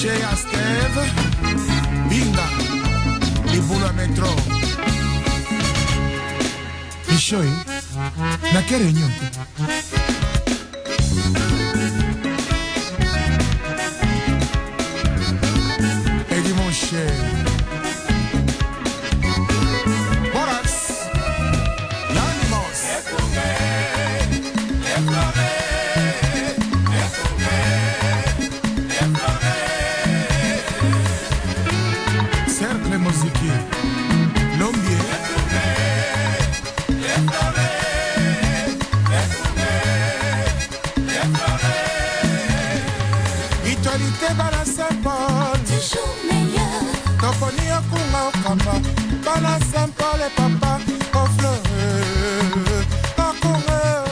Chez Astève, Binga, les boules à métro. Et choi, na quelle réunion? Et dit mon cher. Bana Saint-Paul et papa au fleur à courir.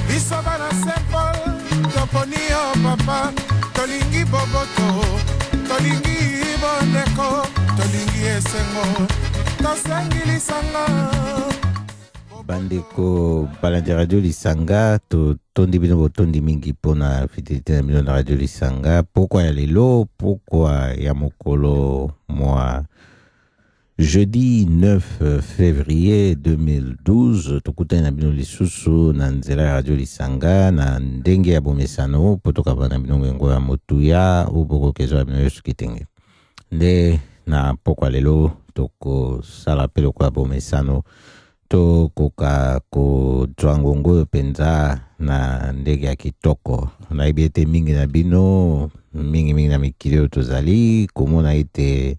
Biso bana Saint-Paul toponi au papa tolingi boboto tolingi boneko tolingi esengo tosengili sanga. Bandeko balandi radio lisanga to tondi bino botondi mingi pona fidélité na bino na radio lisanga. Pourquoi ya lelo, pourquoi ya mokolo moi jeudi 9 février 2012 tokutani na bino lisusu na nzela ya radio lisanga na ndenge ya bomesano po tokabana bino ngengo ya motuya uboko kezo ya bino yosu kitenge nde na pourquoi lelo toko sala pelo kwa bomesano to koka ko twangongo penza na ndege ya kitoko na ibiete mingi na bino mingi na mikili tozali komona ite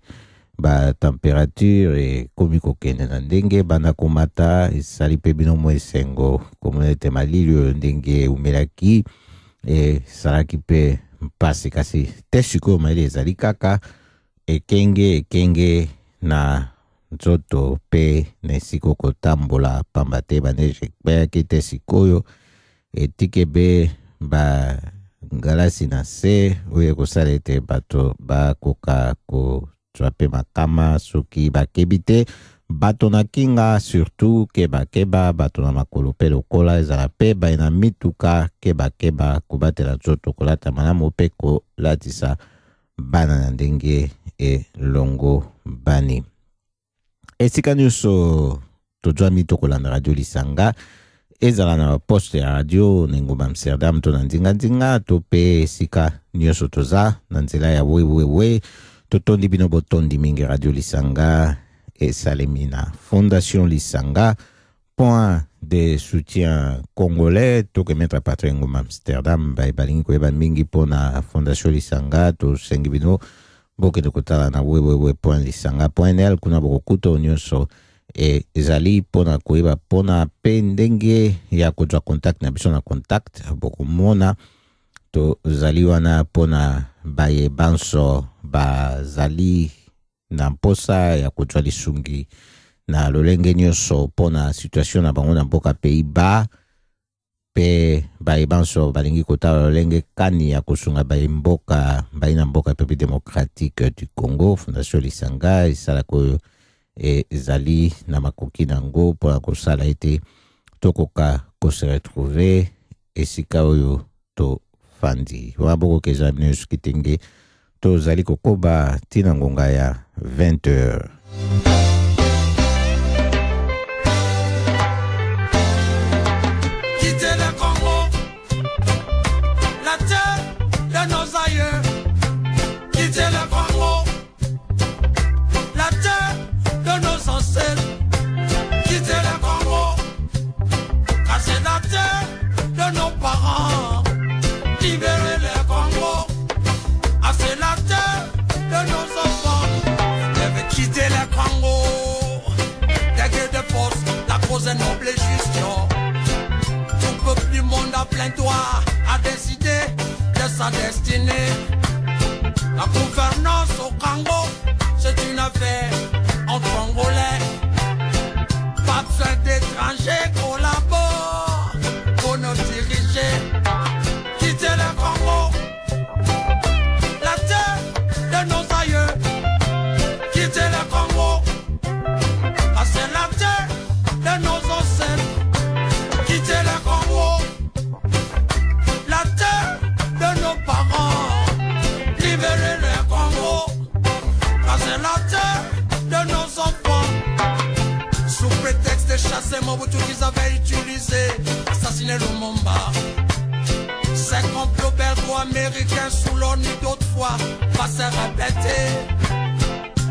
ba température e komiko kende na ndenge bana komata isali pe bino mo esengo komona ite malilio ndenge umelaki e salaki pe mpasi kasi tesiko maile ezali kaka ekenge na nzoto pe nesiko kotambola pambate baneje bayaki te sikoyo etikebe ba ngalasi na se oye kosala ete bato bakoka kozwa pe makama soki bakebi te bato na kinga surtout keba bato na makolo pe lokola ezala pe bai na mituka keba kobatela nzoto kolata malamu pe kolatisa bana na ndenge elongo bani. Esika nyuso tozwa mito kolanda radio lisanga ezala na poste ya radio Nengoma Amsterdam to na ndinga to pe esika nyuso toza na nzela ya we totondi bino botondi mingi radio lisanga esalemina Fondation Lisanga point de soutien congolais to ke mettre patron Nengoma Amsterdam ba balingi ko ba mingi pona Fondation Lisanga to sengi bino boke de kotala na www.lisanga.nl kuna bokuto nyonso ezali pona koyeba pona pe ndenge ya kozwa contact na biso na contact bokomona to zali wana pona baye banso bazali na mposa ya kozwa lisungi na lolenge nyonso pona situation na bango na mboka Pays-Bas pe baye banso balingi kotala lolenge kani ya kosunga baye mboka baina mboka République démocratique du Congo. Fondation Lisanga isala ko ezali na makoki nango pona kosala ete tokoka ko se retrouver esika oyo to fandi waboko keza bino skitenge to zali kokoba tina ngonga ya 20h. Noble et juste, tout peuple du monde a plein droit à décider de sa destinée. La gouvernance au Congo, c'est une affaire entre Congolais. Pas besoin d'étrangers collaborent pour nous diriger. Quitter le Congo, la terre de nos aïeux. Quitter le Congo, c'est la terre chasser Mobutu qu'ils avaient utilisé, assassiner Lumumba. Ces complots belgo-américains sous l'ONU d'autrefois va se répéter.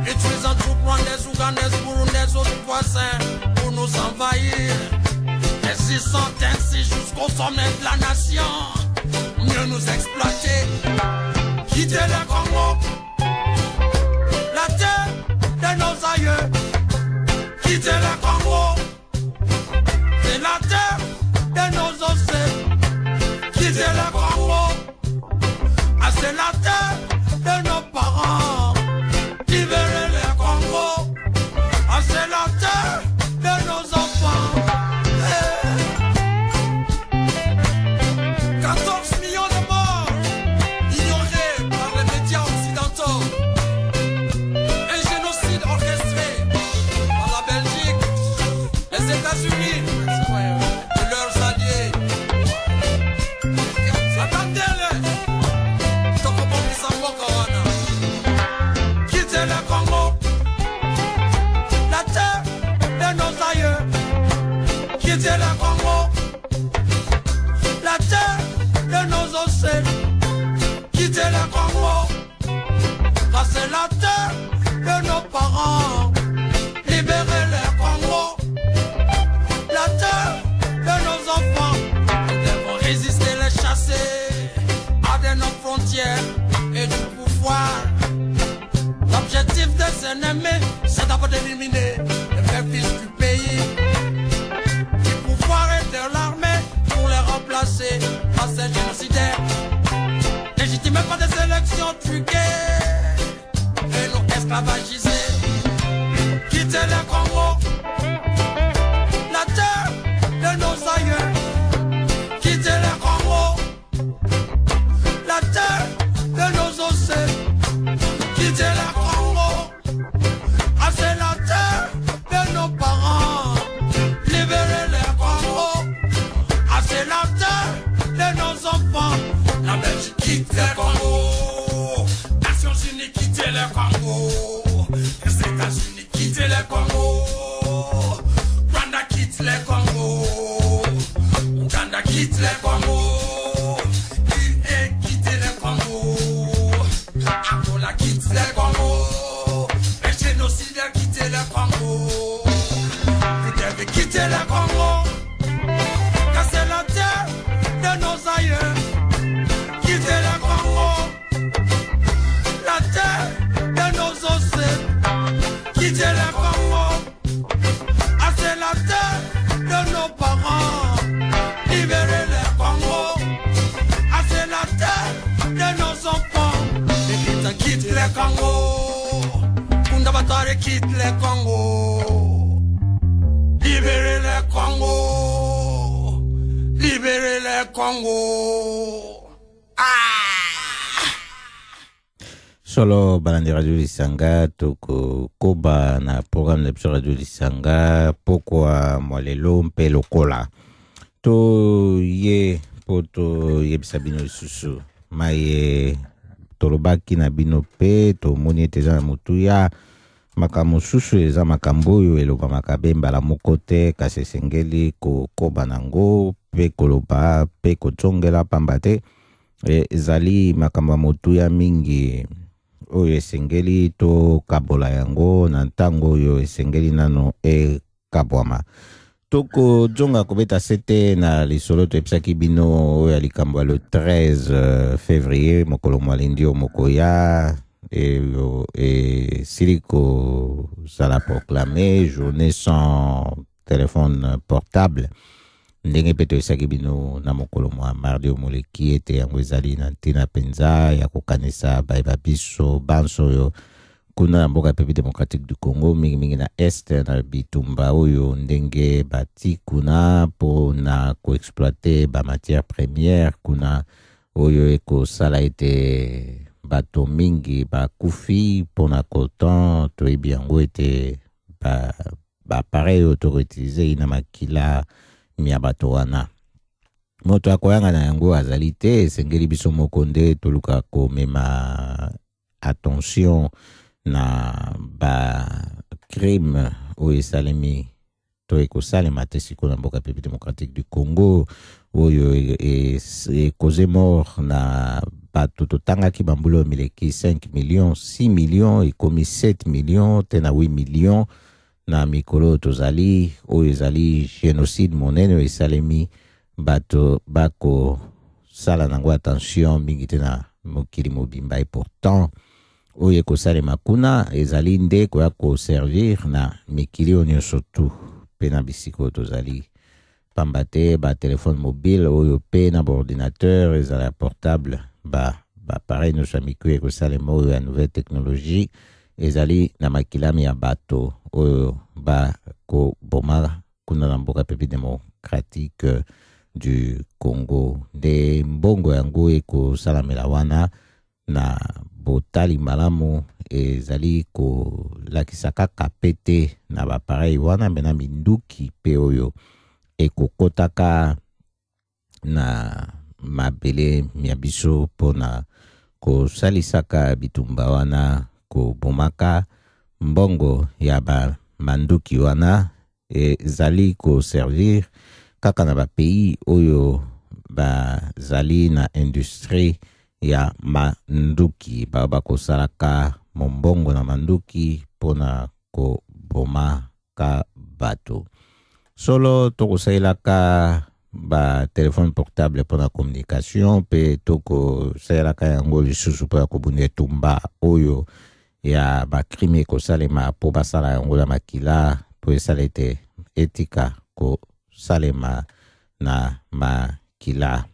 Utilisant troupes des Ougandais, Burundais, autres voisins pour nous envahir. Résistant ainsi jusqu'au sommet de la nation, mieux nous exploiter. Quitter le Congo, la terre de nos aïeux. Quitter le Congo, c'est la terre de nos océans. Quitter le Congo, ah, c'est la terre de nos parents. Libérer le Congo, ah, c'est la terre de nos enfants. 14 millions de morts ignorés par les médias occidentaux. Un génocide orchestré par la Belgique, les États-Unis et leurs alliés. Attendez-le, quittez le Congo, la terre de nos aïeux. Quittez le Congo, la terre de nos océans. Quittez le Congo, car c'est la terre de nos parents. Libérez le Congo, la terre de nos enfants. Nous devons résister, les chasser à de nos frontières et du pouvoir. L'objectif des ennemis, c'est d'abord d'éliminer les vrais fils du pays, du pouvoir et de l'armée pour les remplacer par ces génocidaires. Légitimés par des élections truquées et nous esclavagiser. Quitter le Congo, la terre de nos aïeux. Quitter le Congo, la terre de nos océans. Quitter le Congo, ah, c'est la terre de nos parents. Libérer le Congo, ah, c'est la terre de nos enfants. La Belgique quitte le Congo, Nations Unies quitte le Congo, les États-Unis quitte le Congo, Rwanda quitte le Congo, Uganda quitte le Congo, Guinée quitte le Congo, Angola quitte le Congo, les génocidaires quitte le Congo. Vous devez quitter le Congo, car c'est la terre de nos aïeux. Quitter le Congo, la terre de nos océans. Quitter le Congo, ah, c'est la terre de nos parents. Libérer le Congo, ah, c'est la terre de nos enfants. Nikita quitte le Congo, Kundabatare quitte le Congo. Libérer le Congo, libérer le Congo. Solo balandi radio lisanga toko koba na programme de radio lisanga pokwa mwalelo mpe lokola to ye poto yebisa bino lisusu maye tolobaki na bino pe tomoni ete eza na motuya makambo mosusu eza makambo oyo elobamaka be mbala moko te kasi esengeli kokoba nango mpe koloba mpe kotsongela pamba te ezali makambo ya motuya mingi oyo esengeli to kabola yango na ntango oyo esengeli nano ekabwama toko jonga kobeta sete na lisolo toyebisaki bino oyo ya likambo ya le 13 février mokolo mwalindi oyo mokoya esili kozala proclamé journée sans téléphone portable ndenge mpe toyebisaki bino na mokolo mwa mardi oyo moleki ete yango ezali na ntina mpenza ya kokanisa bayeba biso banso oyo kuna na mboka République démocratique du Congo mingimingi na este na bitumba oyo ndenge bati kuna mpo na koexploite bamatière première kuna oyo ekosala ete bato mingi bakufi mpo na coton toyebi yango ete baappareil oyo tokoutilize na makila mia bato wana moto akoyanga na yango azali te esengeli biso moko nde toluka komema attention na ba crime oyo esalemi to ekosalema te sikoyo na mboka pepe démocratique du Congo oyo ekoze mort na bato totangaki bambula mileki 5 millions 6 millions ekomi 7 millions te na 8 millions na mikolo tozali oyo ezali génocide monene esalemi bato bakosala nango attention mingi te na mokili mobimba et pourtant oyo ekosalema kuna ezali nde koya koservir na mikili oyo nyonso tu mpe na bisika oyo tozali pamba te batelefone mobile oyo mpe na baordinateur ezala portable bapareil nyonso ya mikili ekosalema oyo ya nouvelle technologie ezali na makilami ya bato oyo bakoboma kuna na mboka pepe démocratique du Congo nde mbongo yango ekosalamela wana na botali malamu ezali kolakisa kaka pete na bapareil wana mena minduki pe oyo ekokotaka na mabele ya biso mpona kosalisaka bitumba wana kobomaka mbongo ya bamanduki wana ezali koservir kaka na bapays oyo bazali na industrie ya manduki bakosalaka mombongo na manduki mpona kobomaka bato solo tokosalelaka batelefone portable mpona communication mpe tokosalelaka yango lisusu mpo ya kobunda etumba oyo ya bakrime ekosalema mpo basala yango na makila mpo esala ete etika kosalema na makila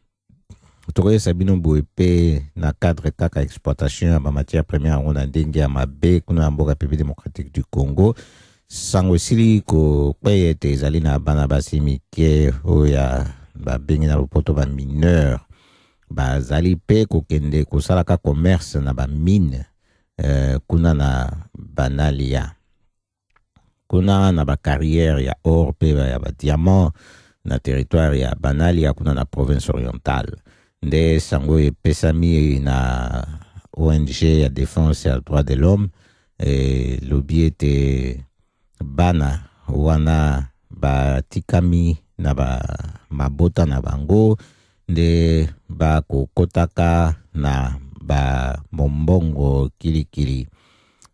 tokoyesa bino boye mpe na cadre kaka exploitation ya bamatière première yango na ndenge ya mabe kuna na mboka pepe démocratique du Congo sango esili kokweya ete ezali na bana basi mike oyo ya babengi na lopoto bamineur bazali mpe kokende kosalaka commerce na bamine kuna na banalia kuna na bacarrière ya or mpe ya badiamant na territoire ya banalia kuna na province orientale nde sango epesami na ONG ya défense ya droit de l'homme lobi ete bana wana batikami na mabota na bango nde bakokotaka na mombongo kilikili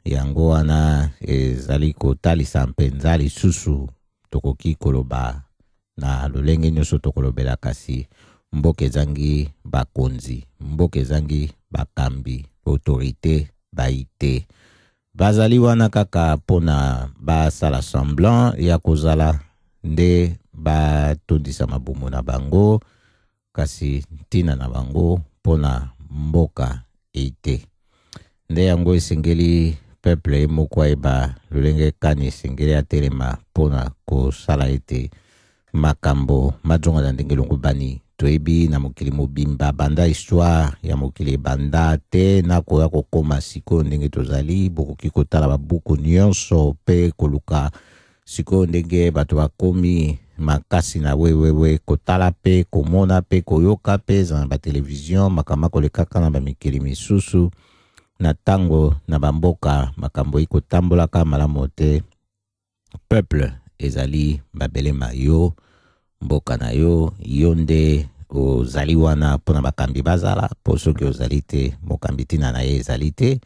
yango wana ezali kotalisa mpenza lisusu tokoki koloba na lolenge nyonso tokolobela kasi mboka ezangi bakonzi mboka ezangi bakambi autorité baite bazali wana kaka mpona basala semblant ya kozala nde batondisa mabumu na bango kasi ntina na bango mpona mboka eite nde yango esengeli peuple moko ayeba lolenge kani esengeli atelema mpona kosala ete makambo mazonga na ndenge longo bani toyebi na mokili mobimba banda histoire ya mokili banda te nakoya kokoma sikoyo ndenge tozali bokoki kotala babuku nyonso mpe koluka sikoyo ndenge bato bakomi makasi na wewewe kotala mpe komona mpe koyoka mpe eza na batelevizio makambo kolekaka na bamikili misusu na tango na bamboka makambo ekotambolaka malamu te peuple ezali babelema yo mboka na yo yo nde ozali wana mpona bakambi bazala mpo soki ozali te mokambi ntina na ye ezali te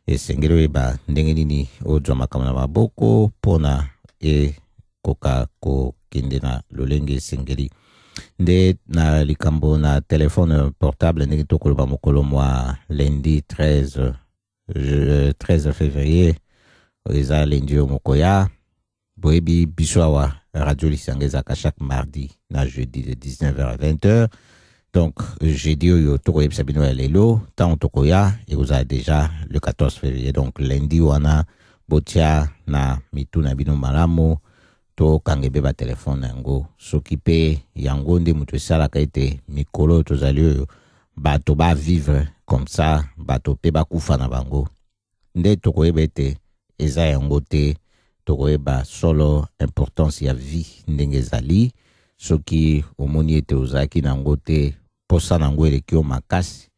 esengeli oyeba ndenge nini ozwa makambo na maboko mpona ekoka kokende na lolenge esengeli nde na likambo na telefone portable ndenge tokoloba mokolo mwa lundi 13 février eza lundi oyo mokoya boyebi biso awa radio lisanga ezaka chaque mardi na jeudi de 19h à 20h donc jeudi oyo tokoyebisa bino ya lelo ntango tokoya ekozala déjà le 14 février donc lundi wana botia na mitu na bino malamu tokanga ebe batelefone yango soki mpe yango nde moto esalaka ete mikolo tozali oyo bato bavivre comme ça bato mpe bakufa na bango nde tokoyeba ete eza yango te tokoyeba solo importance ya vie ndenge ezali soki omoni ete ozalaki nango te posa nango eleki yo makasi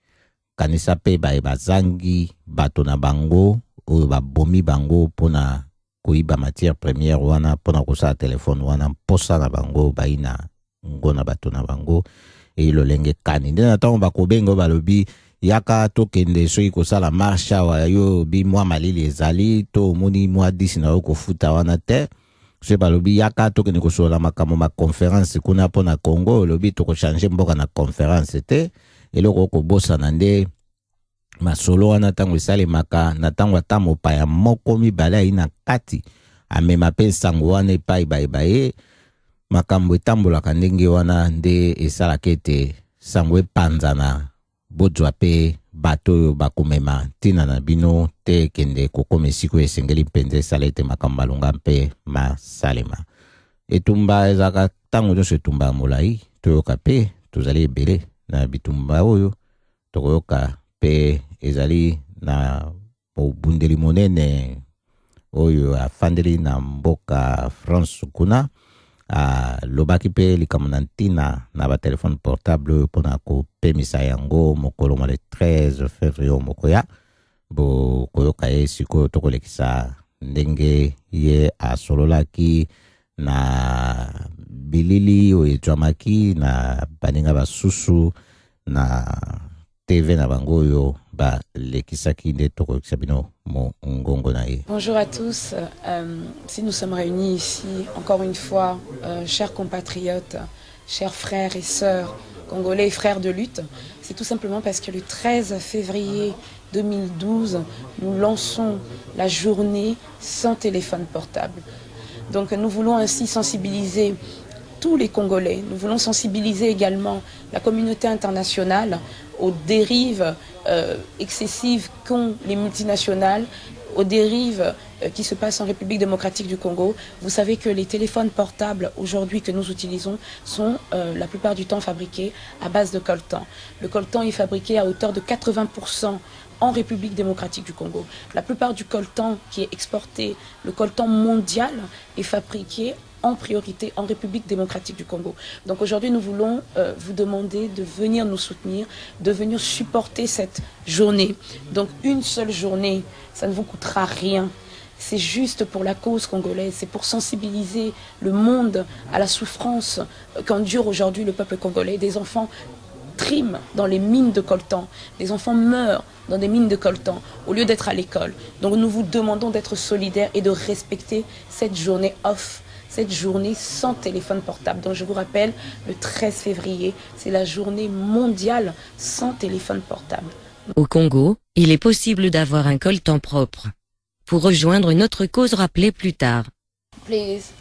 kanisa mpe bazangi bato na bango oyo babomi bango mpona kuiba matière première wana pona kosala telefone wana mposa na bango baina ngona bato na bango e lolenge kani nde na ntango bakobenga balobi yaka tokende soki kosala marche awa yo bi mwa malili ezali to omoni mwa 10 na yo kofuta wana te soki balobi yaka tokende kosolola makambo maconférence kuna mpo na Congo olobi tokochange mboka na conférence te eloko okobosana nde masolo wana ntango esalemaka na ntango ata mopaya moko mibale ayi na kati amema mpe nsango wana epai baye makambo etambolaka ndenge wana nde esalaka ete sango epanzana bozwa mpe bato oyo bakomema ntina na bino te kende kokoma esika esengeli mpenza esala ete makambo malonga mpe masalema etumba ezalaka ntango nyonso etumba ya molai toyoka mpe tozali ebele na bitumba oyo tokoyoka mpe ezali na mobundeli monene oyo afandeli na mboka France kuna lobaki mpe likambo na ntina na batelefone portable oyo mpona kopemisa yango mokolo mwa le 13 février mokoya bokoyoka ye sikoyo tokolekisa ndenge ye asololaki na bilili oyo etwamaki na baninga basusu na TV na bango oyo balekisaki nde tokolekisa bino mo ngongo na ye. Bonjour à tous. Si nous sommes réunis ici, encore une fois, chers compatriotes, chers frères et sœurs congolais et frères de lutte, c'est tout simplement parce que le 13 février 2012, nous lançons la journée sans téléphone portable. Donc nous voulons ainsi sensibiliser tous les Congolais. Nous voulons sensibiliser également la communauté internationale aux dérives excessives qu'ont les multinationales, aux dérives qui se passent en République démocratique du Congo. Vous savez que les téléphones portables aujourd'hui que nous utilisons sont la plupart du temps fabriqués à base de coltan. Le coltan est fabriqué à hauteur de 80% en République démocratique du Congo. La plupart du coltan qui est exporté, le coltan mondial, est fabriqué en priorité en République démocratique du Congo. Donc aujourd'hui, nous voulons vous demander de venir nous soutenir, de venir supporter cette journée. Donc une seule journée, ça ne vous coûtera rien. C'est juste pour la cause congolaise, c'est pour sensibiliser le monde à la souffrance qu'endure aujourd'hui le peuple congolais. Des enfants triment dans les mines de coltan, des enfants meurent dans des mines de coltan au lieu d'être à l'école. Donc nous vous demandons d'être solidaires et de respecter cette journée off, cette journée sans téléphone portable. Donc je vous rappelle, le 13 février, c'est la journée mondiale sans téléphone portable. Au Congo, il est possible d'avoir un coltan propre. Pour rejoindre notre cause, rappelez plus tard. Please,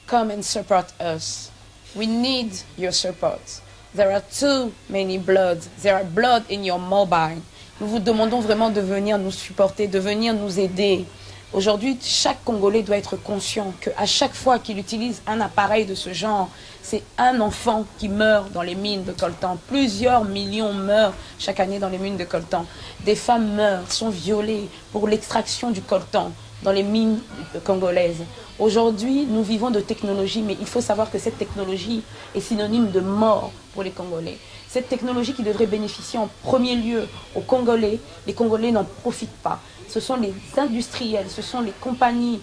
come and support us. We need your support. There are too many blood. There are blood in your mobile. Nous vous demandons vraiment de venir nous supporter, de venir nous aider. Aujourd'hui, chaque Congolais doit être conscient qu'à chaque fois qu'il utilise un appareil de ce genre, c'est un enfant qui meurt dans les mines de coltan. Plusieurs millions meurent chaque année dans les mines de coltan. Des femmes meurent, sont violées pour l'extraction du coltan dans les mines congolaises. Aujourd'hui, nous vivons de technologie, mais il faut savoir que cette technologie est synonyme de mort pour les Congolais. Cette technologie qui devrait bénéficier en premier lieu aux Congolais, les Congolais n'en profitent pas. Ce sont les industriels, ce sont les compagnies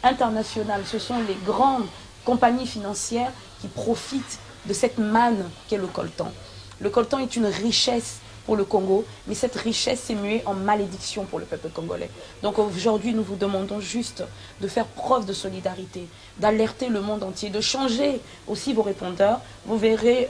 internationales, ce sont les grandes compagnies financières qui profitent de cette manne qu'est le coltan. Le coltan est une richesse pour le Congo, mais cette richesse s'est muée en malédiction pour le peuple congolais. Donc aujourd'hui, nous vous demandons juste de faire preuve de solidarité, d'alerter le monde entier, de changer aussi vos répondeurs. Vous verrez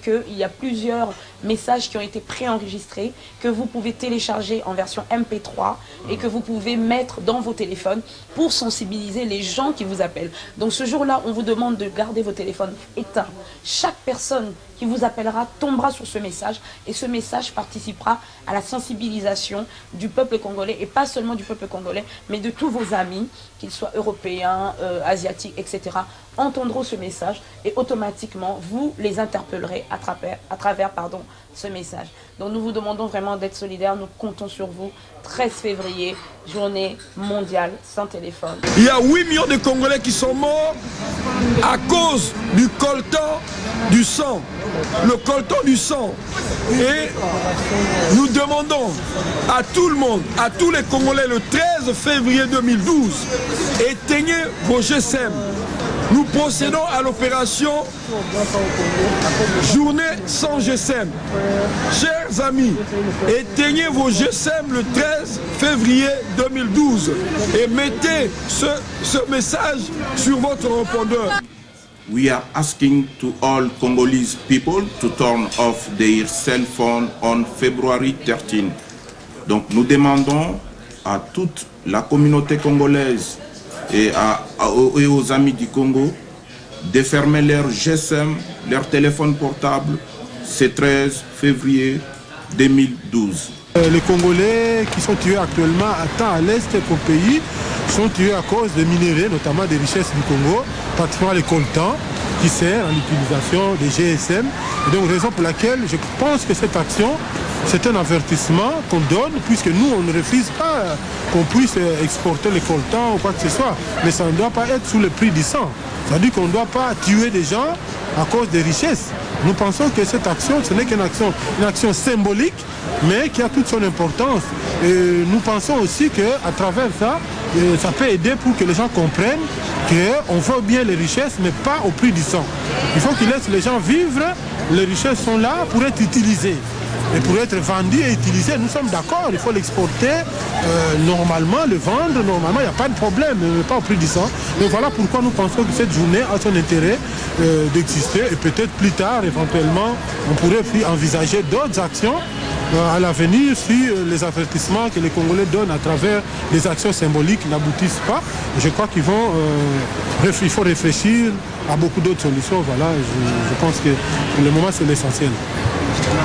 qu'il y a plusieurs messages qui ont été préenregistrés, que vous pouvez télécharger en version MP3 et que vous pouvez mettre dans vos téléphones pour sensibiliser les gens qui vous appellent. Donc ce jour-là, on vous demande de garder vos téléphones éteints. Chaque personne qui vous appellera tombera sur ce message et ce message participera à la sensibilisation du peuple congolais et pas seulement du peuple congolais, mais de tous vos amis, qu'ils soient européens, asiatiques, etc., entendront ce message et automatiquement vous les interpellerez à travers ce message. Donc nous vous demandons vraiment d'être solidaires, nous comptons sur vous. 13 février, journée mondiale sans téléphone. Il y a 8 millions de Congolais qui sont morts à cause du coltan du sang. Le coltan du sang. Et nous demandons à tout le monde, à tous les Congolais, le 13 février 2012, éteignez vos GSM. Nous procédons à l'opération Journée sans GSM. Chers amis, éteignez vos GSM le 13 février 2012 et mettez ce message sur votre répondeur. We are asking to all Congolese people to turn off their cell phone on February 13. Donc nous demandons à toute la communauté congolaise et aux amis du Congo de fermer leur GSM, leur téléphone portable, ce 13 février 2012. Les Congolais qui sont tués actuellement tant à l'est qu'au pays sont tués à cause des minéraux, notamment des richesses du Congo, pratiquement les coltans qui servent à l'utilisation des GSM. Et donc raison pour laquelle je pense que cette action, c'est un avertissement qu'on donne, puisque nous, on ne refuse pas qu'on puisse exporter les coltans ou quoi que ce soit. Mais ça ne doit pas être sous le prix du sang. C'est-à-dire qu'on ne doit pas tuer des gens à cause des richesses. Nous pensons que cette action, ce n'est qu'une action symbolique, mais qui a toute son importance. Et nous pensons aussi qu'à travers ça, ça peut aider pour que les gens comprennent qu'on veut bien les richesses, mais pas au prix du sang. Il faut qu'ils laissent les gens vivre. Les richesses sont là pour être utilisées. Et pour être vendu et utilisé, nous sommes d'accord, il faut l'exporter normalement, le vendre normalement, il n'y a pas de problème, mais pas au prix du sang. Donc voilà pourquoi nous pensons que cette journée a son intérêt d'exister et peut-être plus tard, éventuellement, on pourrait puis envisager d'autres actions à l'avenir si les avertissements que les Congolais donnent à travers les actions symboliques n'aboutissent pas. Je crois qu'il faut réfléchir à beaucoup d'autres solutions. Voilà, je pense que pour le moment, c'est l'essentiel. Voilà.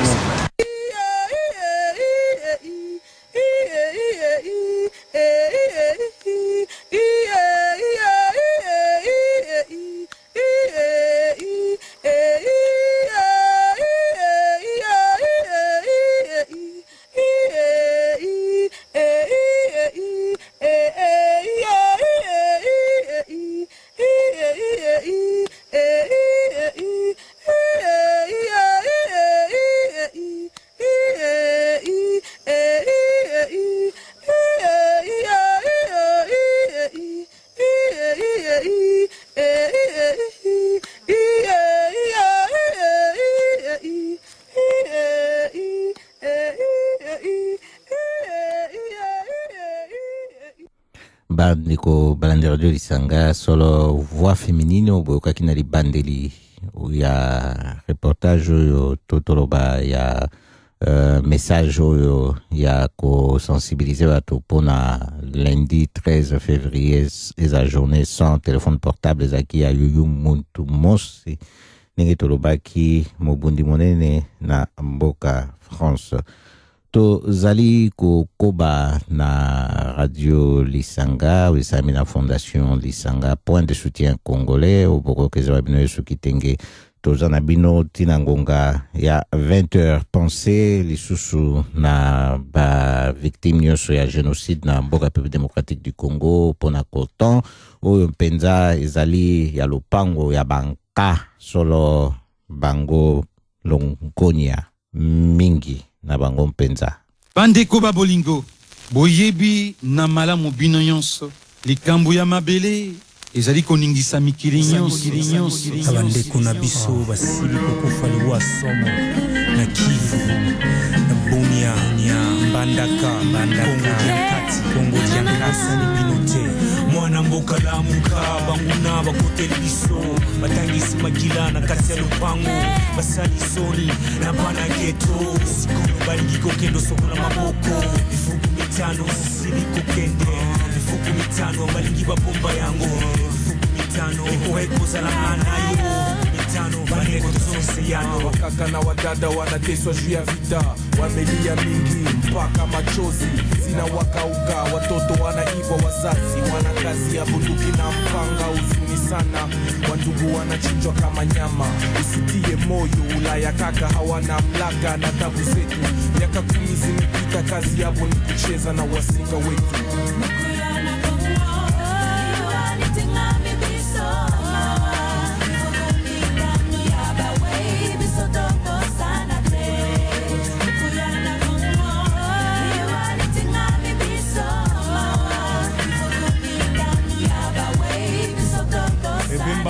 Bandiko balanderadio lisanga solo voix féminine obokaki na libandeli ya reportage oyo totoloba ya message oyo ya kosensibiliser bato mpona lundi 13 février eza journée sans téléphone portable ezalaki ya yuyu muntu mosi ndenge tolobaki mobundi monene na mboka France. Tozali kokoba na radio Lisanga wisami na fondation Lisanga point de soutien congolais oboko kezwa bino yesu kitenge tozana bino tina ngonga ya 20h pensée lisusu na ba victime nyonso ya génocide na mboka République démocratique du Congo pona coltan oyo mpenza ezali ya lopango ya banka solo bango longonia mingi na bango mpenza. Bandeko ba bolingo boyebi na malamu bino nyonso likambo ya mabele ezali koningisa mikili nyonso abandeko na biso basili kokufa liwa somo na Kivu na Bunia Mbandaka Kongo diankasi ni binote mwana mboka la muka banguna bakoteli biso batangisi magila na kati ya lupango basali soni na bana geto sikono balingi kokendo sokola maboko ifuku mitano sili kokende ifuku mitano balingi babomba yango ifuku mitano eko zala anayo mitano baneko tusose yano wakaka na wadada wanateswa juu ya vita wamelia mingi mpaka machozi zina wakauka watoto wanaiva wazazi wana kazi ya bunduki na mpanga uzuni sana wandugu wanachinjwa kama nyama. Usitie moyo, Ulaya kaka hawana mlaka na tabu zetu. Miaka 10 zimepita, kazi yabo ni kucheza na wasika wetu.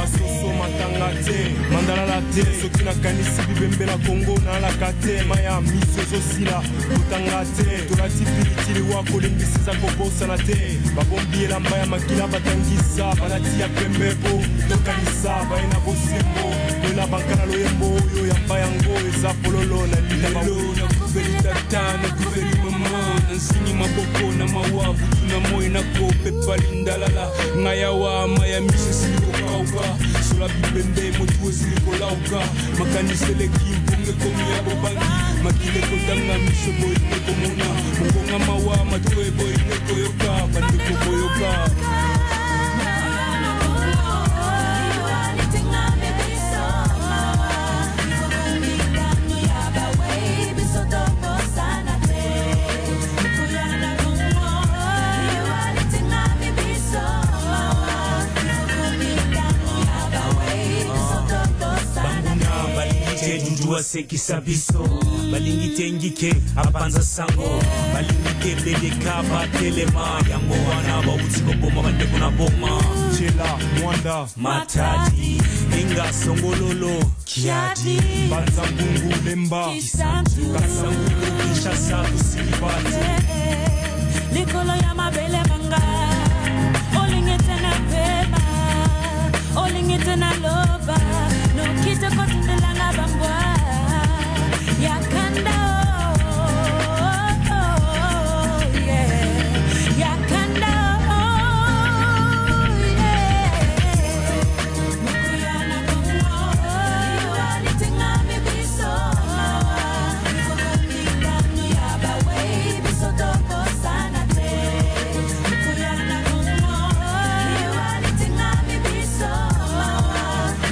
Soso matanga te, mandala la te, soki na kanisi bibembe na Congo na la kate, maya miso zosila, utanga te, tolati pilitili wako lingisiza kobosa na te, babombi elamba ya makila batangisa, banati ya pembebo, tokanisa, baena bosembo, lola bankana loyembo, oyo yamba yango, eza pololo na lila bawo, na kuveli tata, na kuveli mama, na nsini maboko na mawabu, tuna moi na kope palindalala, ngayawa, maya miso siko kauka, sola bibembe motu esili kolauka, makanise leki mponge komi ya bobangi, makile kotanga miso boyine komona, mokonga mawa matoe boyine koyoka, bandeko boyoka. Dudua seki sabiso, balingi tengike apanza sango, balingi bedeka ba telema, yango wana ba utiko boma bandeko na boma. Chela, Mwanda, Matadi, Inga Songololo, Kiadi, Banza Bungu Lemba, Kasangu, Kishasa, Kusipati. Likolo ya mabele manga, olingete na pema, olingete na loba, no kita kotundela na bambwa. Yakanda, oh, yeah. Yakanda, oh, yeah. Mukuyana kongo, walitinga mibiso. Mukuyana yabawe, biso toko sana te. Mukuyana kongo, walitinga mibiso.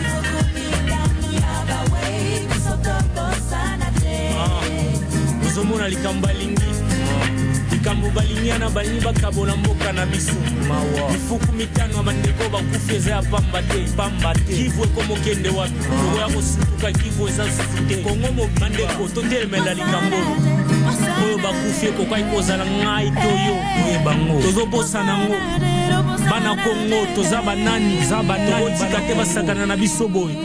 Mukuyana yabawe, biso toko sana te. Zomona likamba lingi likambo balingiana balingi bakabola mboka na biso mawa mifuku mitano abandeko bakufeza ya pamba te kivu ekomokende wapi logo ya kosutuka kivu eza sute kongo mobandeko totelemela likambo oyo bakufi ekokai kozala ngai toyo oyebango tozobosana ngo bana kongo toza banani tokotika te basakana na biso boye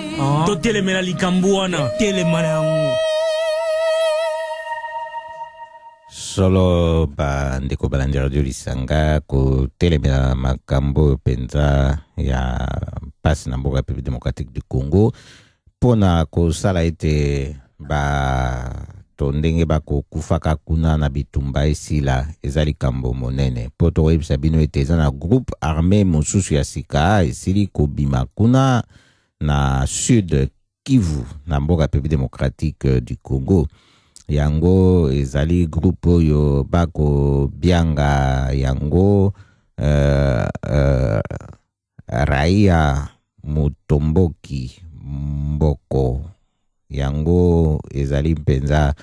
totelemela likambo wana telemana yango. Solo ba ndeko balandi radio lisanga ko telemela makambo penza ya pasi na mboka République démocratique du Congo pona ko sala ete ba tondenge ba ko kufaka kuna na bitumba esila ezali kambo monene poto webisa bino ete na groupe armé mosusu ya sika esili ko bima kuna na sud Kivu na mboka République démocratique du Congo. Yango ezali groupe oyo bako bianga yango Raia Mutomboki Mboko yango ezali mpenza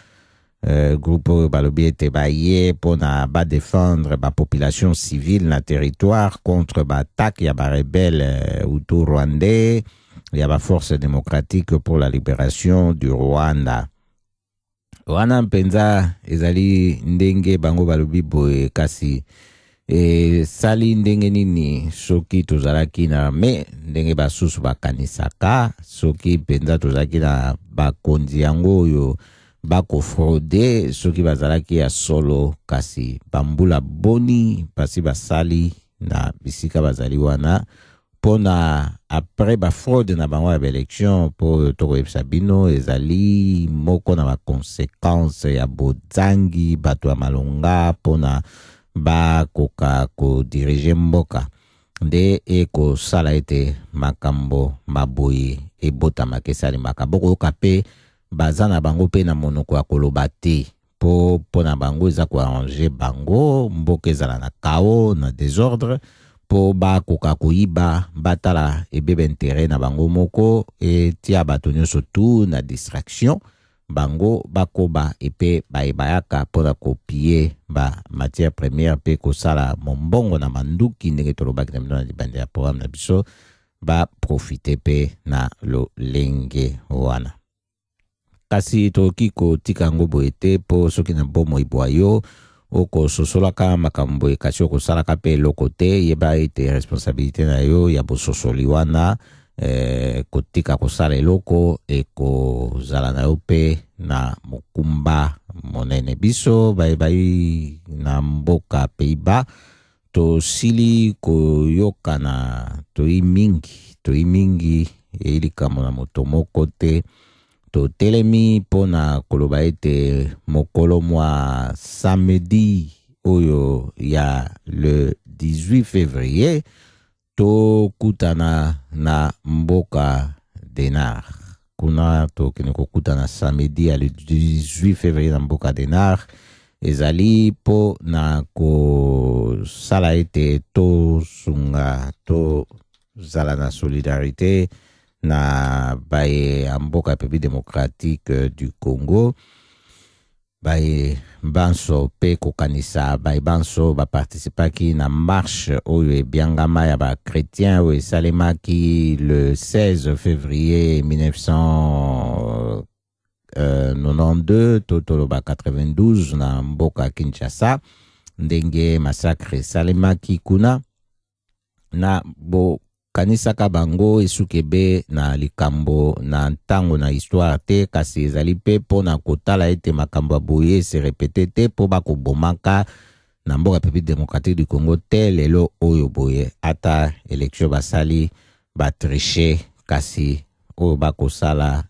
groupe oyo balobi ete baye pona ba défendre ba population civile na territoire contre ba attaque ya ba rebelle Hutu rwandais ya ba force démocratique pour la libération du Rwanda. Wana mpenza ezali ndenge bango balobi boye kasi sali ndenge nini soki tozalaki na me ndenge basusu bakanisaka soki mpenza tozalaki na bakonzi yango oyo bako fraude soki bazalaki ya solo kasi bambula boni pasi basali na bisika bazali wana pona après ba fraude na bango ya élection po toko ebisabino ezali moko na ba conséquences ya bozangi bato ya malonga pona ba koka ko diriger mboka nde eko sala ete makambo maboye ebota makesali makaboko okape bazana bango pe na monoko ya koloba te po na bango eza ko arranger bango mboka ezala na chaos na désordre po bakoka koyiba batala ebebe intérêt na bango moko tia bato nyonso tu na distraction bango bakoba epe baebayaka mpona kopie ba matière première pe kosala mombongo na manduki ndenge tolobaki na bino na libande ya programme na biso baprofite pe na lolenge wana. Kasi toki kotika yango boye te po soki na bomoi bwa yo okososolaka makambo kasi okosalaka pe eloko te yeba ete responsabilité na yo ya bososoli wana kotika kosala eloko ekozala na yo pe na mokumba monene. Biso bayebai na mboka Pays-Bas tosili koyokana toi mingi elikambo na moto moko te to telemi pona koloba ete mokolo mwa samedi oyo ya le 18 février to kutana na mboka Denar. Kuna to kene kutana samedi ya le 18 février na mboka Denar ezali po na ko sala ete to sunga to zala na solidarité na baye mboka République démocratique du Congo baye banso pe kokanisa baye banso ba participaki na marche oyo ebiangama ya ba chrétien oyo esalemaki le 16 février 1992 totoloba 92 na mboka Kinshasa ndenge massacre esalemaki kuna na bo kanisaka bango esukebe na likambo na ntango na histoire te kasi ezali pe pona kotala ete makambo boye se répété te po bakobomaka na mboka République démocratique du Congo te lelo oyo boye ata élection basali batriche kasi oyo bakosala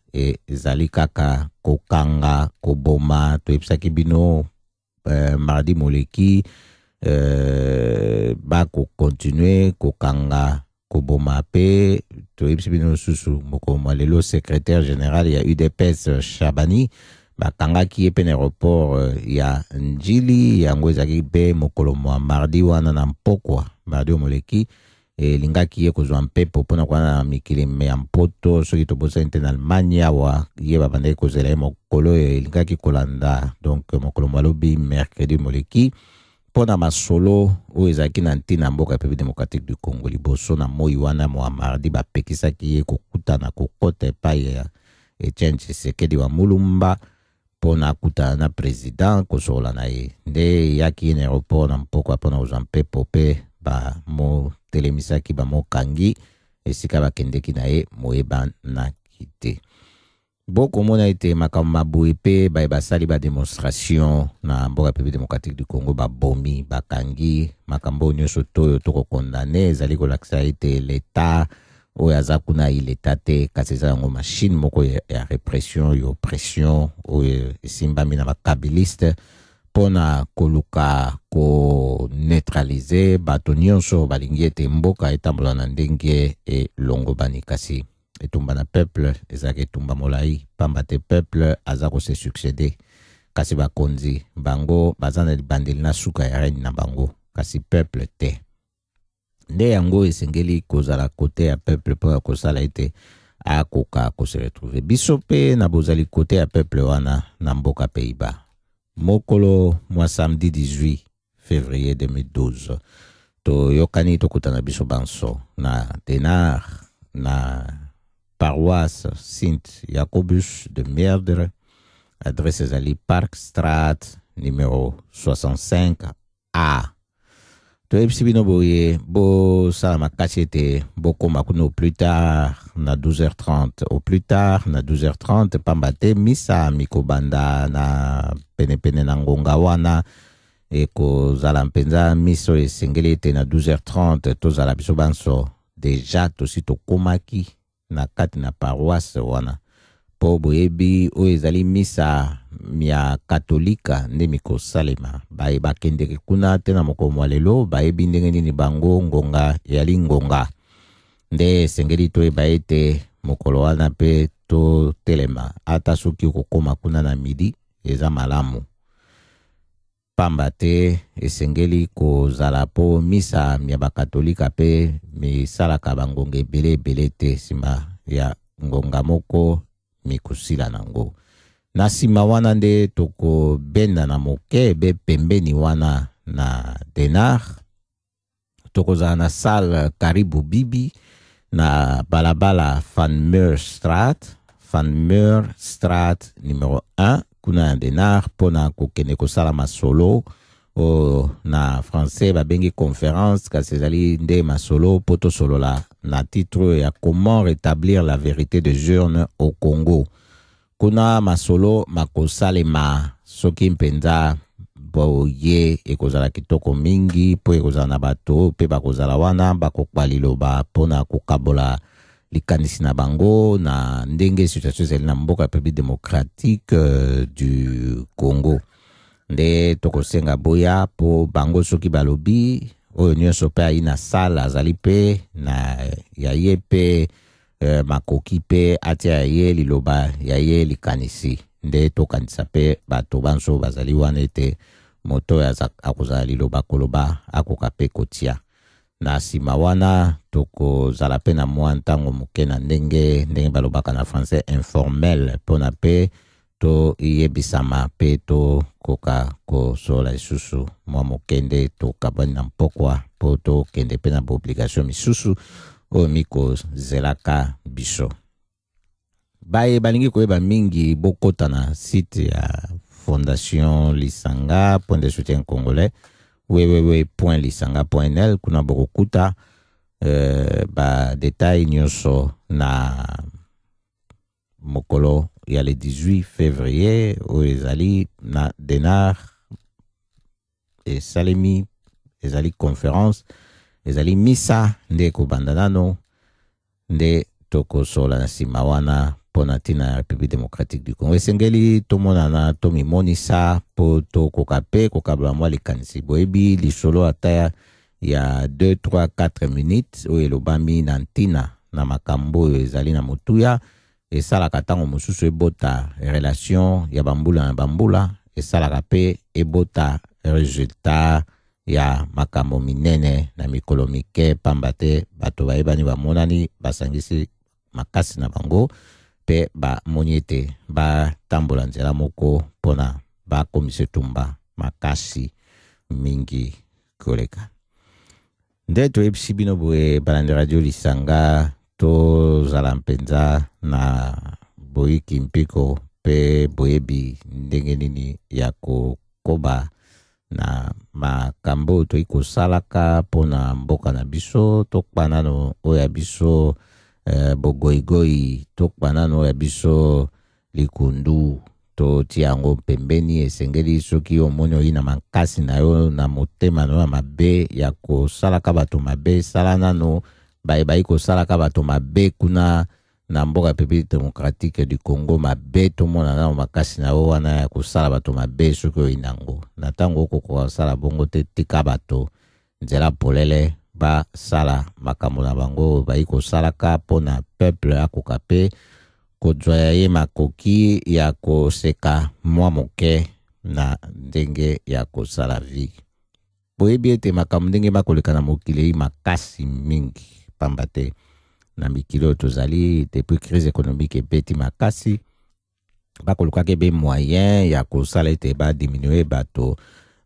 ezali kaka kokanga koboma toyebisaki bino mardi moleki bako continue kokanga koboma pe toyebisi bino susu moko lelo secrétaire général ya UDPS Chabani bakangaki ye pe na aéroport ya Njili yango ezalaki pe mokolo mwa mardi wana na mpokwa mardi moleki lingaki ye kozwa mpepo mpona kwana na mikili ya mpoto soki tobosani te na Allemagne awa ye babandaki kozela ye mokolo elingaki kolanda donc mokolo mwa lobi mercredi moleki pona masolo oyo ezalaki na ntina mboka République démocratique du Congo liboso na moi wana mwa mardi bapekisaki ye kokutana kokota epai ya Etienne Tshisekedi wa Mulumba pona kutana na président kosola na ye nde yaki na aéroport na mpokwa pona kozwa mpepo pe mo telemisaki bamokangi esika bakendeki na ye moyeba na kite. Boko mona ete makambo maboye pe baye basali ba démonstration na mboka République démocratique du Congo babomi bakangi makambo nyonso toyo toko condamné ezali kolakisa ete l'état oyo aza kuna ileta te kasi eza yango machine moko ya répression ya oppression oyo esimbami na bakabiliste pona koluka ko neutraliser bato nyonso balingi ete mboka etambola na ndenge elongobani kasi etumba na peuple ezaka etumba molai pamba te peuple aza ko se succéder kasi bakonzi bango baza na libandeli na suka ya reine na bango kasi peuple te nde yango esengeli kozala kote ya peuple po kosala ete akoka ko se retrouver biso pe na bozali kote ya peuple wana na mboka Pays-Bas mokolo mwa samedi 18 février 2012 to yokani tokutana biso banso na Denar na paroisse Saint Jacobus de Merdre, adresse ezali Park Strat numéro 65A. Toyebisi bino boye bo sala makasi ete bokoma kuno plus tard na 12h30 au plus tard na 12h30 pamba te misa mikobanda na penepene na ngonga wana ekozala mpenza miso esengeli ete na 12h30 tozala biso banso deja tosi tokomaki na kati na paroisse wana po boyebi oyo ezali misa ya katolika nde mikosalema baye bakendeke kuna te na mokolo wa lelo bayebi ndenge nini bango ngonga yali ngonga nde esengeli toyeba ete mokolo wana pe to telema ata soki okokoma kuna na midi eza malamu pamba te esengeli kozala po misa ya bakatolika pe misalaka bangonga ebele te nsima ya ngonga moko mikusila nango. Na nsima wana nde tokobenda na moke be pembeni wana na Denar. Tokozala na salle Karibu Bibi na balabala Van Meur Straat numéro 1 kuna na Denar pona kokende kosala masolo na français babengi conférence kasi ezali nde masolo poto solola na titre ya comment rétablir la vérité de jeune au Congo. Kuna masolo makosalema soki mpenza boye ekozala kitoko mingi po ekozala na bato pe bakozala wana bakokba liloba pona kokabola likanisi na bango na ndenge situation ezali na mboka République démocratique du Congo. Nde tokosenga boya po bango soki balobi oyo nyonso pe ayi na sala azali pe na yaye pe makoki pe atia yaye liloba yaye likanisi. Nde tokanisa pe bato banso bazali wana ete moto ya akozala liloba koloba akoka pe kotia. Na nsima wana tokozala pe na mwa ntango moke na ndenge balobaka na français informel mpona pe to yebisama pe to koka kosola lisusu mwa moke nde tokabani na mpokwa po tokende pe na baobligation misusu oyo mikozelaka biso. Baye balingi koyeba mingi bokota na site ya Fondation Lisanga Point de soutien congolais www.lisanga.nl kuna bokokuta ba detail nyonso na mokolo ya le 18 février oyo ezali na Denar esalemi ezali conférence ezali misa nde kobanda nano nde tokosola na nsima wana pona tina ya République démocratique du Congo. Esengeli tomonana tomimonisa po tokoka pe kokabla mwa likanisi boyebi lisolo ata ya 2, 3, 4 minutes oyo elobami na ntina na makambo oyo ezali na motuya esalaka ntango mosusu ebota relation ya bambula na bambula esalaka pe ebota resultat ya makambo minene na mikolo mike pamba te bato bayebani bamonani basangisi makasi na bango pe bamoni ete batambola nzela moko mpona bakomisa etumba makasi mingi koleka. Nde toyebisi bino boye balandi radio Lisanga tozala mpenza na boyiki mpiko pe boyebi ndenge nini ya kokoba na makambo toyi kosalaka mpona mboka na biso tokpanano oyo ya biso bogoigoi tokpanano ya biso likundu totia yango pembeni esengeli soki omoni oyi na makasi na yo na motema no ya mabe ya kosalaka bato mabe sala nano bayi kosalaka bato mabe kuna na mboka République démocratique du Congo mabe tomona na makasi na yo wana ya kosala bato mabe soki oyi nango na ntango okokoka sala bongo te tika bato nzela polele basala makambo na bango bayi kosalaka mpona peuple akoka pe kozwa ye makoki ya koseka mwa moke na ndenge ya kosala vi. Boyebi ete makambo ndenge bakoleka na mokili makasi mingi pamba te na mikili oyo tozali depuis crise économique ebeti makasi bakolukaka ebe moyen ya kosala ete badiminuer bato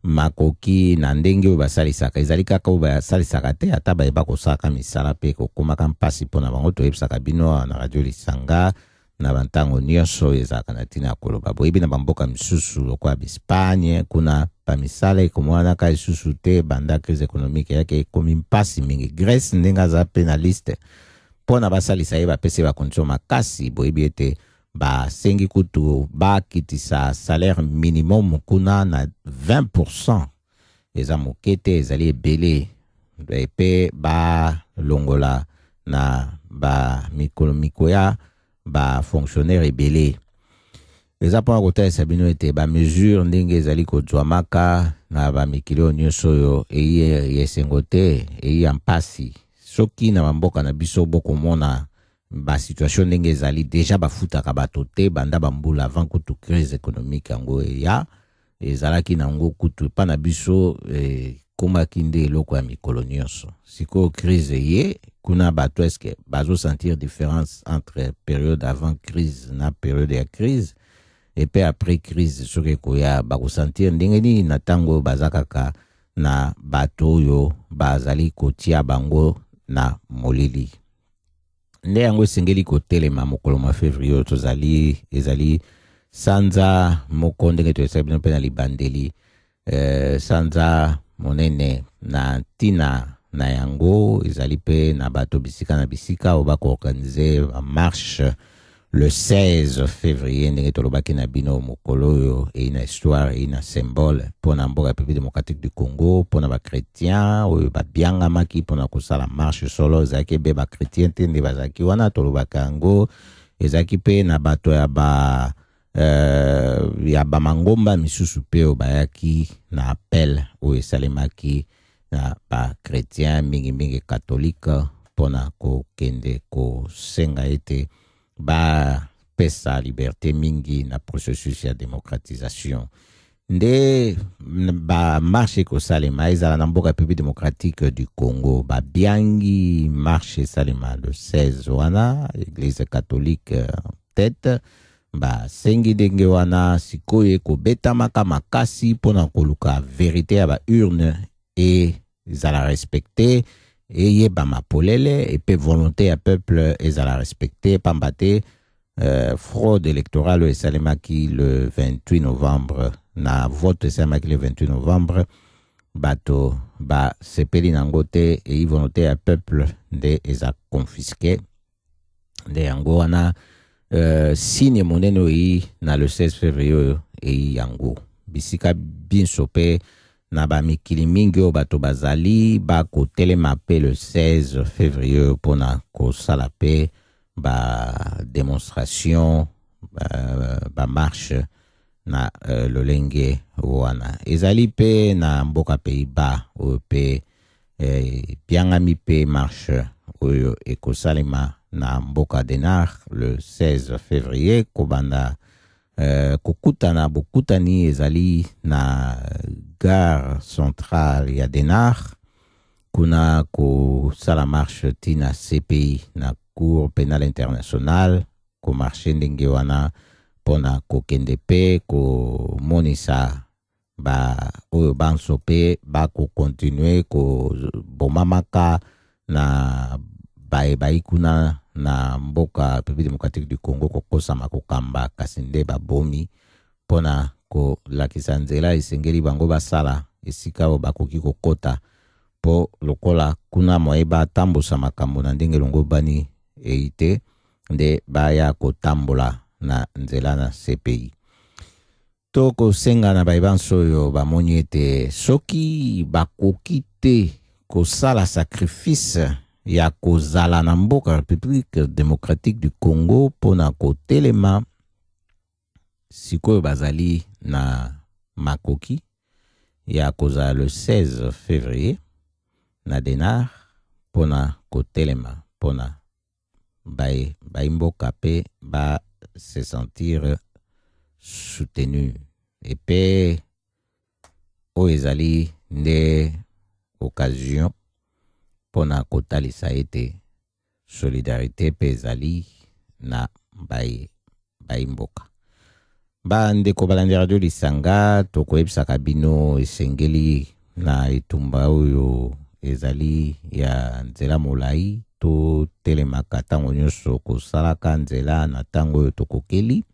makoki na ndenge oyo basalisaka ezali kaka oyo basalisaka te ata bayeba kosalaka misala mpe kokomaka mpasi mpona bango toyebisaka bino na radio Lisanga na bantango nyonso ezalaka na ntina ya koloba boyebi na bamboka misusu lokola Espagne kuna bamisala ekomonanaka lisusu te banda crise économique yake ekomi mpasi mingi. Grèce ndenge aza mpe na liste mpona basalisa ye bapesi bakondition makasi boyebi ete basengi kutu bakitisa salaire minimum kuna na 20% eza moke te ezali ebele epe balongola na bamikolo mikoya bafonctionnaire ebele eza mpona kotalisa bino ete bamesure ndenge ezali kozwamaka na bamikili oyo nyonso oyo eyi esengo te eyi ya mpasi soki na bamboka na biso bokomona basituation ndenge ezali deja bafutaka bato te banda bambula avant kutu crise économique yango eya ezalaki nango kutu pa na biso komaki nde eloko ya mikolo nyonso. Sikoyo crise ye kuna bato eske bazo sentir différence entre période avant crise na période ya crise et puis après crise soki koya bakosentir ndenge nini na ntango baza kaka na bato oyo bazali kotia bango na molili. Nde yango esengeli kotelema mokolo ma février oyo tozali ezali sanza moko ndenge toyesaka bino mpe na libandeli sanza monene na ntina na yango ezali pe na bato bisika na bisika oyo bakoorganize marche le 16 février ndenge tolobaki na bino mokolo oyo eina histoire eina symbole mpona mboka ya République démocratique du Congo, mpona bakretien oyo babiangamaki mpona kosala marche solo ezalaki be bakretien te nde bazalaki wana tolobaka yango ezalaki pe na bato ya bamangomba misusu pe oyo bayaki na appel oyo esalemaki na bakretien mingi katolika mpona kokende kosenga ete pesa liberté mingi na processus ya démocratisation. Nde marche kosalema ezala na mboka République démocratique du Congo biangi marche salema le 16 wana église catholique tête sengi denge wana sikoye kobetamaka makasi mpona koluka vérité ya urne et ezala respecté eyeba mapolele et pe volonté ya peuple ezala respecté pambate fraude électorale esalemaki le 28 novembre na vote esalemaki le 28 novembre bato sepeli nango te et volonté ya peuple nde eza confisqué nde yango wana signe monene oyi na le 16 février eyi yango bisika binso pe na mikili mingi oyo bato bazali bakotelema pe le 16 février mpona kosala pe démonstration marche na lolenge wana ezali pe na mboka Pays-Bas oyo pe biangami pe marche oyo ekosalema na mboka Denar le 16 février kobanda kokutana bokutani ezali na gare centrale ya Denar kuna kosala marche tina CPI na Cour pénale internationale ko marché ndenge wana pona kokende pe ko monisa oyo banso pe ko continuer ko bomamaka na baikuna na mboka République démocratique du Congo kokosama kokamba kasi nde babomi pona ko lakisa nzela esengeli bango basala esika o bakoki kokota po lokola kuna moyeba tambosa makambo na ndenge longo bani eite nde baya kotambola na nzela na CPI. Toko senga na baibanso yo bamoni ete soki bakoki te kosala sacrifice ya kozala na mboka République démocratique du Congo pona kotelema sikoyo bazali na makoki ya kozala le 16 février na Denar pona kotelema pona mboka pe se sentir soutenu et pe o ezali nde occasion pona kotalisa ete solidarité pe ezali na mboka ndeko balandi radio lisanga tokoyebisaka bino esengeli na etumba oyo ezali ya nzela molai to telemaka ntango nyonso kosalaka nzela na ntango oyo tokokeli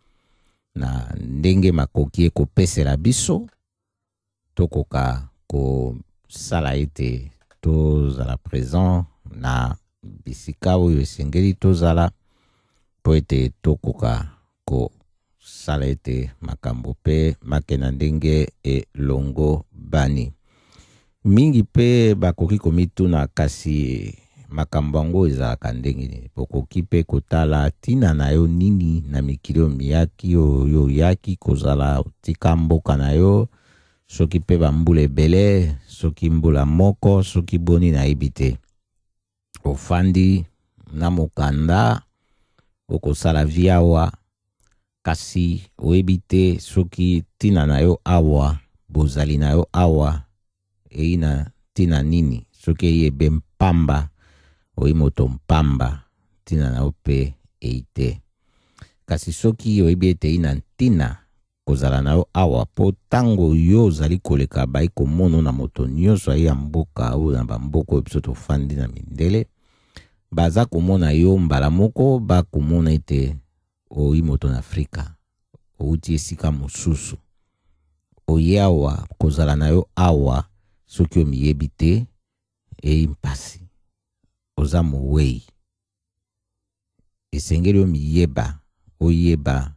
na ndenge makoki ekopesela biso tokoka kosala ete tozala présent na bisika oyo esengeli tozala po ete tokoka kosala ete makambo pe makena ndenge elongo bani mingi pe bakoki komituna kasi makambo yango ezalaka ndenge nini bokoki pe kotala tina na yo nini na mikili oyo miyaki oyo yaki kozala tika mboka na yo soki pe bambula ebele soki mbula moko soki boni nayebi te ofandi na mokanda okosala vi awa kasi oebite soki tina na yo awa bozali na yo awa eina tina nini soki yebe mpamba oimoto mpamba tina na yo pe eite kasi soki oyebi ete ina ntina kozala na yo awa po tango yo ozali koleka bai komono na moto nyonso ayi ya mboka oyo na bamboka oyo biso tofandi na mindele baza komona yo mbala moko bakomona ete oyi moto na Afrika outi esika mosusu oye awa kozala na yo awa soki omiyebi te eyi mpasi oza mowei esengeli omiyeba oyeba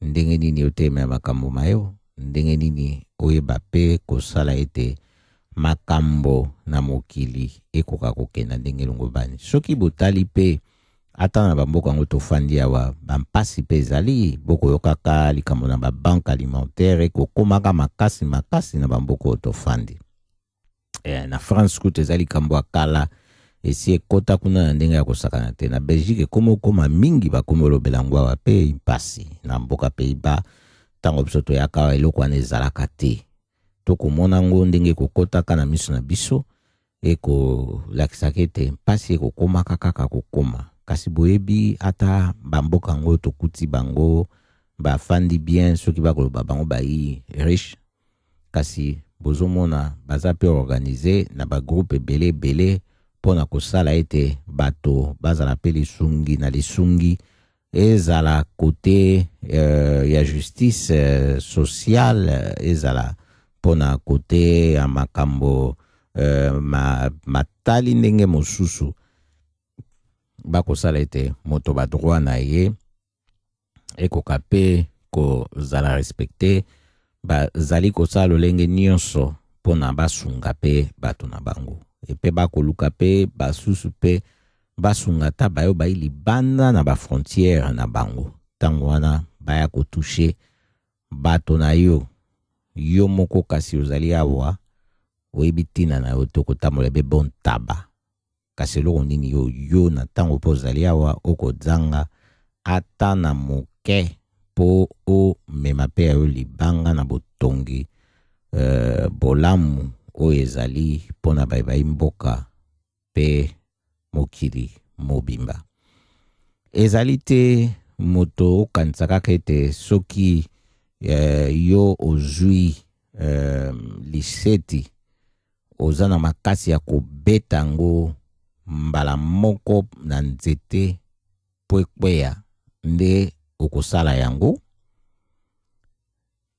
ndenge nini otemela makambo mayo ndenge nini oyeba pe kosala ete makambo na mokili ekoka kokenda ndenge longo bani soki botali pe ata na bamboka yango tofandi awa bampasi pe ezali bokoyokaka likambo na babanke alimentaire ekokomaka makasi na bamboka oyo tofandi na France kutu ezali likambo akala esi ekota kuna na ndenge ya kosakana te na Belgique ekoma mingi bakomi olobela yango awa pe impasi na mboka Pays-Bas ntango biso toyaka eloko wana ezalaka te tokomona ngo ndenge ekokotaka na miso na biso ekolakisaka ete mpasi ekokomaka kaka kokoma kasi boyebi ata bamboka yango tokuti bango bafandi bien soki bakoloba bango bayi riche kasi bozomona baza pe organize na bagroupe ebele pona kosala ete bato bazala pe lisungi na lisungi ezala kote ya justice sociale ezala pona kote ya makambo matali ndenge mosusu bakosala ete moto badroit na ye ekoka pe kozala respecte bazali kosala lolenge nyonso pona basunga pe bato na bango epe bakoluka pe basusu pe basunga ta bayo bayi libanda na bafrontiere na bango tango wana baya kotushe bato na yo moko kasi ozali awa oyebi tina na yo tokotambola ebe bon taba kasi eloko nini yo na tango po ozali awa okozanga ata na moke po omema pe ya yo libanga na botongi bolamu oyo ezali mpona bayi mboka pe mokili mobimba ezali te moto okanisa kaka ete soki yo ozwi liseti oza na makasi ya kobeta yango mbala moko na nzete po ekweya nde okosala yango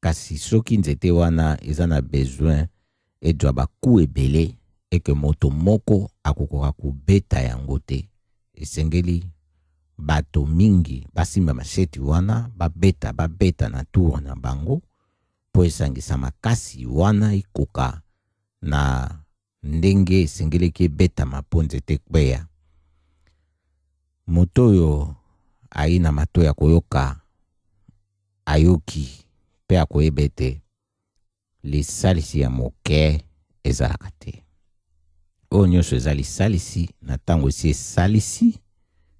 kasi soki nzete wana eza na besoin edwa baku ebele eke moto moko akokoka kobeta yango te esengeli bato mingi basimba masheti wana babeta na tour na bango po esangisa makasi wana ikoka na ndenge esengeli kebeta maponze te kweya moto oyo ayi na mato ya koyoka ayoki pe akoyebete lisalisi ya moke ezalaka te oyo nyonso eza lisalisi na tango esi esalisi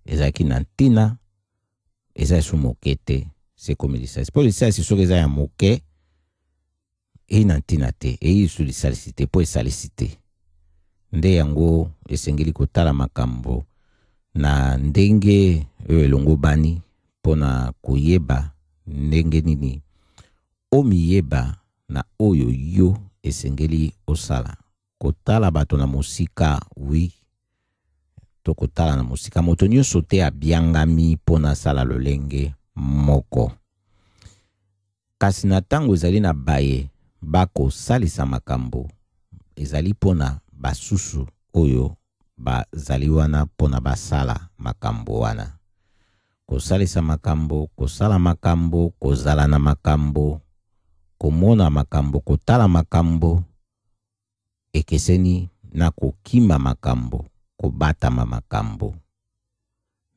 ezalaki na ntina eza esu moke te sekomi lisalisi po lisalisi soki eza ya moke eyi na ntina te eyi esu lisalisi te po esalisi te nde yango esengeli kotala makambo na ndenge oyo elongo bani mpona koyeba ndenge nini omiyeba na oyo yo esengeli osala kotala bato na mosika wi to kotala na mosika moto nyonso te abiangami mpona sala lolenge moko kasi na tango ezali na baye bakosalisa makambo ezali mpona basusu oyo bazali wana mpona basala makambo wana kosalisa makambo kosala makambo kozala na makambo komona makambo kotala makambo ekeseni na kokima makambo kobatama makambo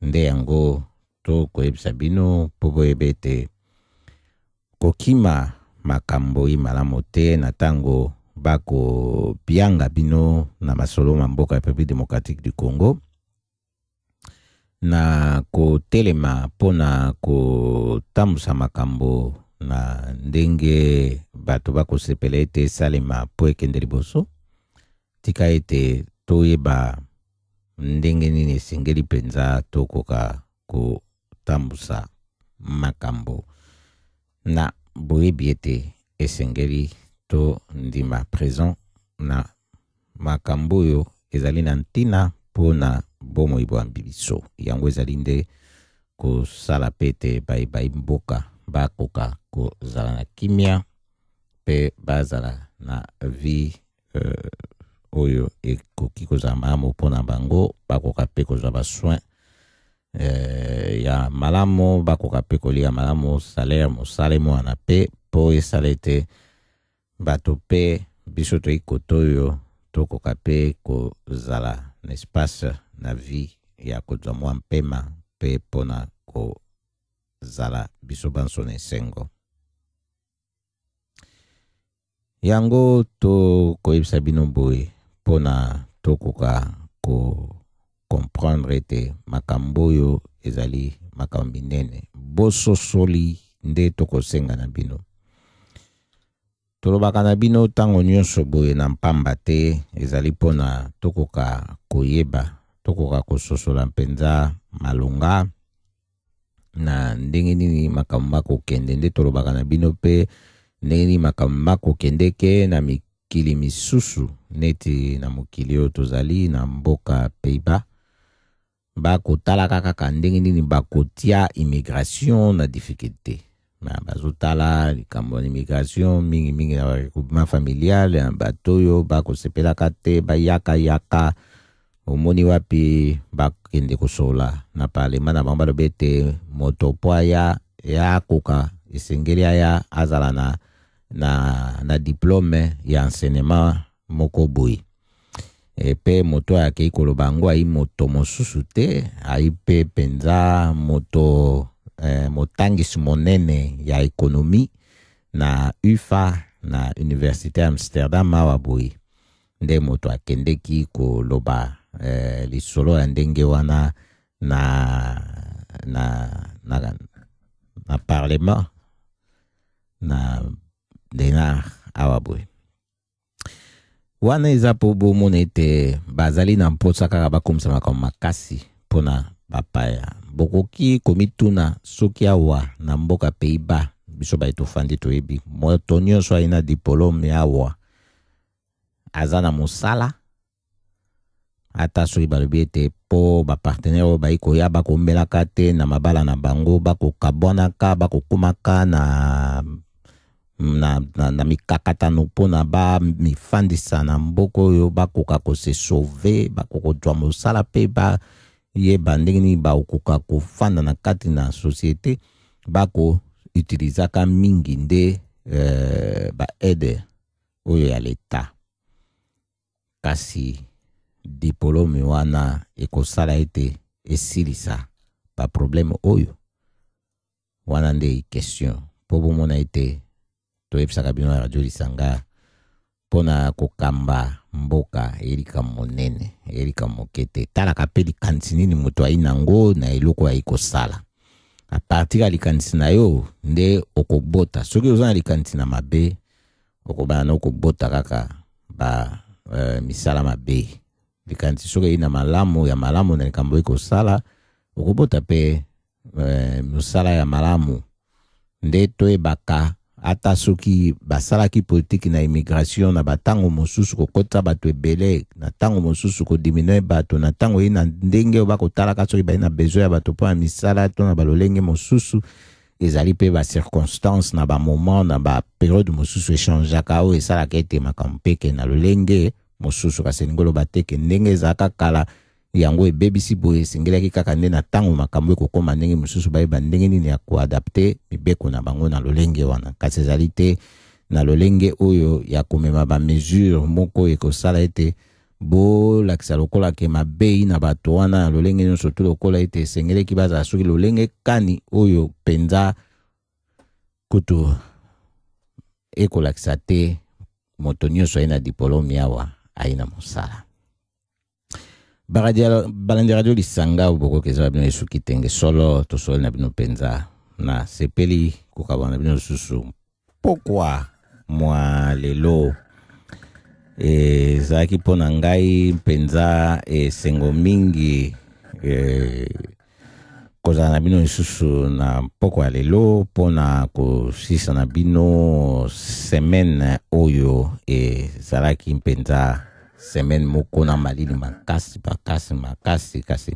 nde yango to koyebisa bino po boyebe ete kokima makambo imalamu te na tango bakobianga bino na masolo ma mboka ya République démocratique du Congo na kotelema mpona kotambusa makambo na ndenge bato bakosepela ete esalema mpo ekende liboso. Tika ete toyeba ndenge nini esengeli mpenza tokoka kotambusa makambo na boyebi ete esengeli to ndima présent na makambo oyo ezali na ntina mpona bomoi bwambi biso. Yango ezali nde kosala pe ete bayebai mboka bakoka kozala na kimia mpe bazala na vie oyo ekoki kozala malamu mpona bango, bakoka mpe kozwa basoin ya malamu, bakoka mpe kolia malamu, salaire mosalemo wana mpe mpo esala ete bato mpe biso toyi koto oyo tokoka mpe kozala na espace na vie ya kozwa mwa mpema mpe mpona kozala biso banso na esengo. Yango tokoyebisa bino boye mpona tokoka comprendre ete makambo oyo ezali makambo minene. Bososoli nde tokosenga na bino. Tolobaka na bino ntango nyonso boye na mpamba te ezali mpona tokoka koyeba, tokoka kososola mpenza malonga na ndenge nini makambo bakokende. Nde tolobaka na bino mpe ndenge nini makambo bakokendeke na mikili misusu neti na mokili oyo tozali na mboka Pays-Bas. Bakotalaka kaka ndenge nini bakotia immigration na difficulté. Na bazotala likambo ya immigration mingi na regroupement familial na bato oyo bakosepelaka te bayaka omoni wapi bakende kosola na parlement na bango balobi ete moto po aya koka esengeli aya azala na diplôme ya enseignement moko boye. Epe moto ayakei koloba yango ayi moto mosusu te, ayi pe penza moto motangisi monene ya ekonomi na UFA na Université Amsterdam awa boye. Nde moto akendeki koloba lisolo ya ndenge wana na parlement na dena awa boye. Wana eza po bomona ete bazali na mposa kaka bakomisa makambo makasi mpona bapaya. Bokoki komituna soki awa na mboka Pays-Bas biso baitofandi toyebi moto nyonso aina diplôme awa aza na mosala, ata soki balobi ete po bapartenere oyo baikoya bakombelaka te na mabala na bango, bakokabwanaka bakokumaka na mikakatano mpona bamifandisa na mboka oyo bakoka kose sauve, bakokozwa mosala mpe yeba ndenge nini bakoka kofanda na kati na société, bako utilizaka mingi nde aide oyo ya leta. Kasi diplôme wana ekosala ete esilisa ba problème oyo wana nde question po bomona ete toyebisaka bino na radio Lisanga mpona kokamba mboka elika monene elika mokete. Talaka pe likanisi nini moto ayi nango na eloko ayi kosala. A partir ya likanisi na yo nde okobota. Soki oza na likanisi na mabe okobana na okobota kaka misala mabe. Likanisi soki na malamu ya malamu na likambo ekosala okobota pe misala ya malamu. Nde toyebaka ata soki basalaki politiki na immigration na batango mosusu kokota bato ebele, na tango mosusu kodiminue bato, na tango na ndenge bakotalaka soki bayi na besoin ya bato po na misala to na balolenge mosusu, ezali pe ba circonstance na ba moment na ba période mosusu echangeaka oyo esalaka ete makambo peke na lolenge mosusu. Kasi ngolo bateke ndenge ezalaka kala yango ebebisi boye esengelaki kaka nde na tango makambo ekokoma ndenge mosusu bayeba ndenge nini ya koadapte mibeko na bango na lolenge wana. Kasi ezali te na lolenge oyo ya komema ba mesure moko ekosala ete bolakisa lokola ke mabei na bato wana na lolenge nyonso to lokola ete esengelaki bazala soki lolenge kani oyo penza kutu ekolakisa te moto nyonso ayi na diplôme awa ayi na mosala. balandi radio lisanga boko keza bino yesu kitenge solo to solo na bino penza na sepeli kukabana bino susu pourquoi moi lelo zaki pona ngai penza sengo mingi koza na bino susu na pourquoi lelo pona ko sisa na bino semaine oyo zalaki penza semaine moko na malili makasi kasi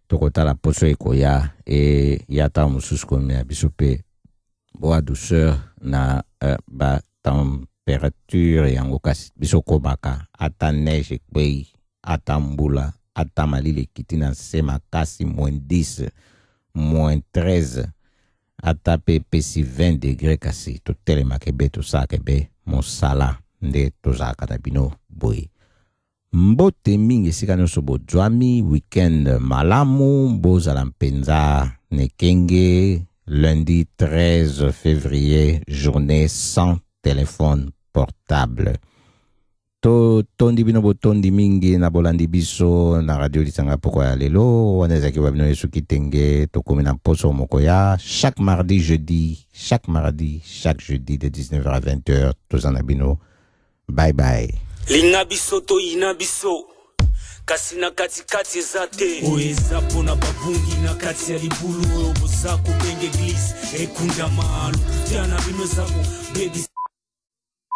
tokotala poso ekoya yata mususu komea biso pe boa douceur na ba température yango kasi biso kobaka ata neige ekpei ata mbula ata malili ekiti na se makasi -10 -13 ata pe pesi 20 degré kasi totelemaka ebe tosaka ebe mosala nde tozalaka na bino boye. Mbote mingi esika nyonso bozwami weekend malamu bozala mpenza nekenge lundi 13 février journée sans téléphone portable. Tondi bino botondi mingi na bolandi biso na radio lisanga pourquoi lelo wanezaki babino yesu kitenge tokomi na poso moko ya chaque mardi jeudi de 19h à 20h tozana bino bye bye. Linga biso to ina biso kasi na katikati ezate oeza pona babungi na kati ya libulu oyo bozako benge glisse ekunda malo kutana bino zako baby